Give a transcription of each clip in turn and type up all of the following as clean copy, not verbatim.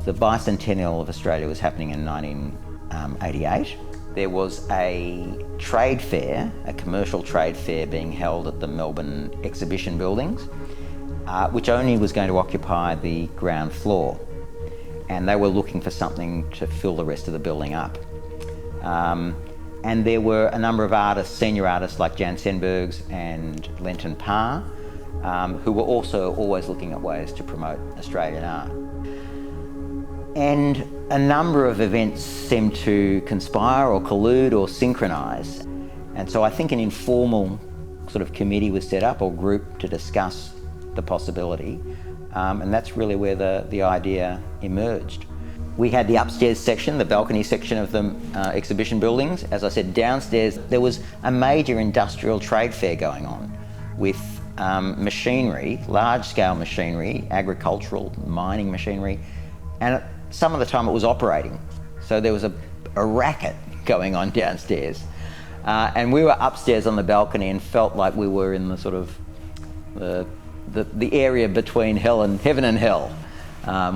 The bicentennial of Australia was happening in 1988. There was a trade fair, a commercial trade fair being held at the Melbourne exhibition buildings, which only was going to occupy the ground floor. And they were looking for something to fill the rest of the building up. And there were a number of artists, senior artists like Jan Senbergs and Lenton Parr, who were also always looking at ways to promote Australian art. And a number of events seemed to conspire or collude or synchronise. And so I think an informal sort of committee was set up, or group, to discuss the possibility. And that's really where the idea emerged. We had the upstairs section, the balcony section of the exhibition buildings. As I said, downstairs there was a major industrial trade fair going on with machinery, large-scale machinery, agricultural, mining machinery, and some of the time it was operating. So there was a racket going on downstairs. And we were upstairs on the balcony and felt like we were in the sort of the area between heaven and hell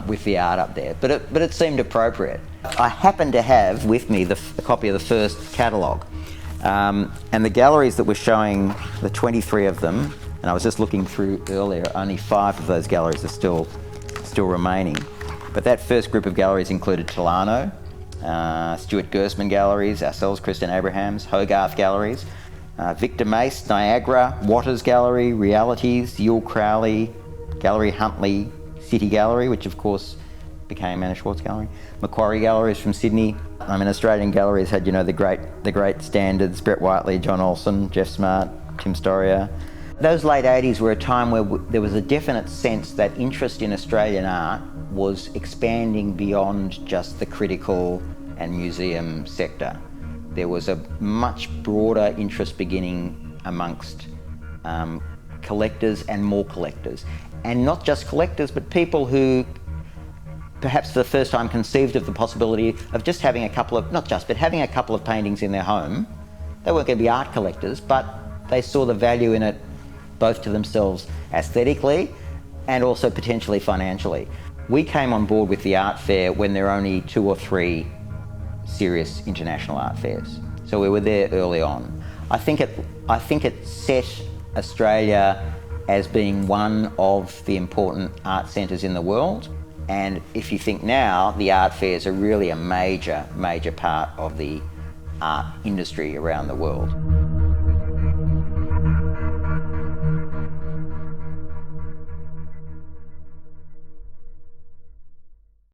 with the art up there. But it seemed appropriate. I happened to have with me a copy of the first catalogue. And the galleries that we're showing, the 23 of them, and I was just looking through earlier, only 5 of those galleries are still remaining. But that first group of galleries included Tolano, Stuart Gersman Galleries, ourselves, Kristen Abrahams, Hogarth Galleries, Victor Mace, Niagara, Waters Gallery, Realities, Yule Crowley, Gallery Huntley, City Gallery, which of course became Anna Schwartz Gallery, Macquarie Galleries from Sydney. I mean, Australian galleries had, you know, the great standards, Brett Whiteley, John Olsen, Jeff Smart, Tim Storia. Those late 80s were a time where there was a definite sense that interest in Australian art was expanding beyond just the critical and museum sector. There was a much broader interest beginning amongst collectors and more collectors. And not just collectors, but people who perhaps for the first time conceived of the possibility of just having a couple of paintings in their home. They weren't going to be art collectors, but they saw the value in it both to themselves aesthetically and also potentially financially. We came on board with the art fair when there were only 2 or 3 serious international art fairs. So we were there early on. I think it set Australia as being one of the important art centres in the world. And if you think now, the art fairs are really a major part of the art industry around the world.